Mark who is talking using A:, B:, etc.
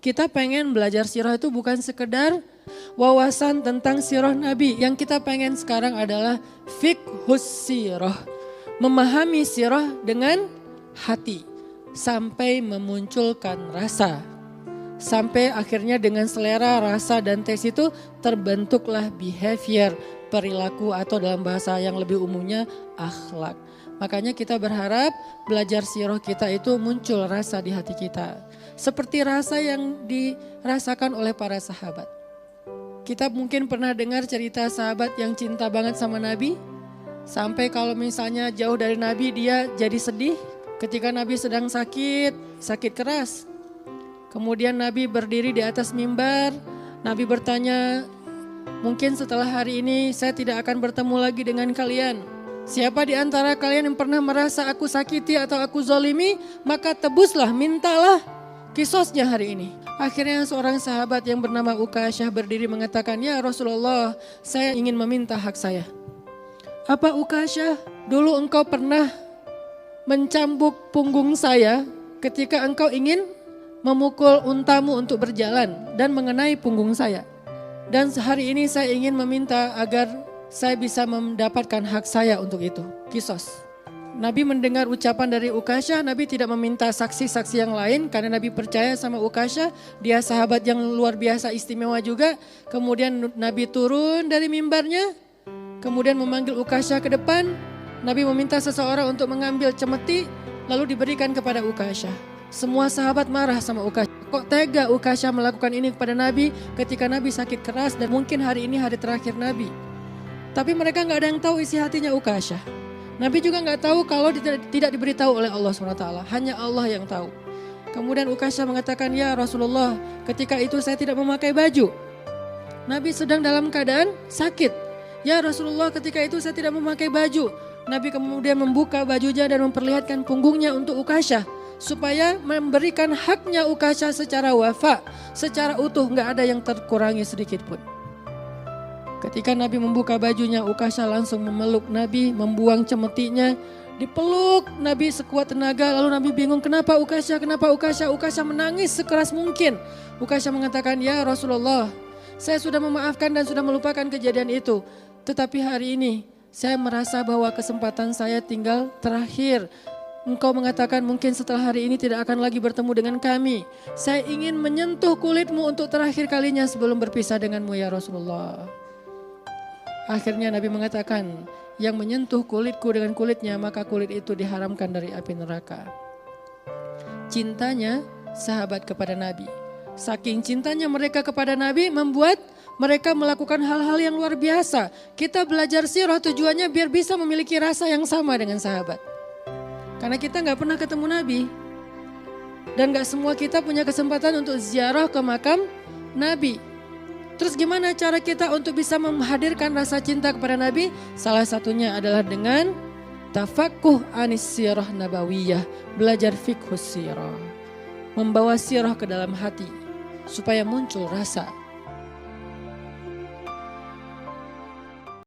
A: Kita pengen belajar sirah itu bukan sekedar wawasan tentang sirah Nabi. Yang kita pengen sekarang adalah fiqhus sirah. Memahami sirah dengan hati. Sampai memunculkan rasa. Sampai akhirnya dengan selera, rasa dan tes itu terbentuklah behavior, perilaku atau dalam bahasa yang lebih umumnya akhlak. Makanya kita berharap belajar sirah kita itu muncul rasa di hati kita. Seperti rasa yang dirasakan oleh para sahabat. Kita mungkin pernah dengar cerita sahabat yang cinta banget sama Nabi. Sampai kalau misalnya jauh dari Nabi dia jadi sedih. Ketika Nabi sedang sakit keras. Kemudian Nabi berdiri di atas mimbar. Nabi bertanya, mungkin setelah hari ini saya tidak akan bertemu lagi dengan kalian. Siapa di antara kalian yang pernah merasa aku sakiti atau aku zolimi, maka tebuslah, mintalah kisosnya hari ini. Akhirnya seorang sahabat yang bernama Ukasyah berdiri mengatakan, ya Rasulullah, saya ingin meminta hak saya. Apa Ukasyah? Dulu engkau pernah mencambuk punggung saya ketika engkau ingin memukul untamu untuk berjalan dan mengenai punggung saya. Dan hari ini saya ingin meminta agar saya bisa mendapatkan hak saya untuk itu. Kisos. Nabi mendengar ucapan dari Ukasyah, Nabi tidak meminta saksi-saksi yang lain karena Nabi percaya sama Ukasyah. Dia sahabat yang luar biasa istimewa juga. Kemudian Nabi turun dari mimbarnya, kemudian memanggil Ukasyah ke depan. Nabi meminta seseorang untuk mengambil cemeti lalu diberikan kepada Ukasyah. Semua sahabat marah sama Ukasyah. Kok tega Ukasyah melakukan ini kepada Nabi ketika Nabi sakit keras dan mungkin hari ini hari terakhir Nabi. Tapi mereka gak ada yang tahu isi hatinya Ukasyah. Nabi juga gak tahu kalau tidak diberitahu oleh Allah SWT. Hanya Allah yang tahu. Kemudian Ukasyah mengatakan, ya Rasulullah, ketika itu saya tidak memakai baju. Nabi sedang dalam keadaan sakit. Ya Rasulullah, ketika itu saya tidak memakai baju. Nabi kemudian membuka bajunya dan memperlihatkan punggungnya untuk Ukasyah. Supaya memberikan haknya Ukasyah secara wafa. Secara utuh, gak ada yang terkurangi sedikit pun. Ketika Nabi membuka bajunya, Ukasyah langsung memeluk Nabi, membuang cemetinya, dipeluk Nabi sekuat tenaga. Lalu Nabi bingung, kenapa Ukasyah, kenapa Ukasyah? Ukasyah menangis sekeras mungkin. Ukasyah mengatakan, ya Rasulullah, saya sudah memaafkan dan sudah melupakan kejadian itu. Tetapi hari ini saya merasa bahwa kesempatan saya tinggal terakhir. Engkau mengatakan mungkin setelah hari ini tidak akan lagi bertemu dengan kami. Saya ingin menyentuh kulitmu untuk terakhir kalinya sebelum berpisah denganmu ya Rasulullah. Akhirnya Nabi mengatakan, yang menyentuh kulitku dengan kulitnya, maka kulit itu diharamkan dari api neraka. Cintanya sahabat kepada Nabi. Saking cintanya mereka kepada Nabi membuat mereka melakukan hal-hal yang luar biasa. Kita belajar sirah tujuannya biar bisa memiliki rasa yang sama dengan sahabat. Karena kita gak pernah ketemu Nabi. Dan gak semua kita punya kesempatan untuk ziarah ke makam Nabi. Terus gimana cara kita untuk bisa menghadirkan rasa cinta kepada Nabi? Salah satunya adalah dengan tafakuh anis sirah nabawiyah. Belajar fiqhus sirah. Membawa sirah ke dalam hati supaya muncul rasa.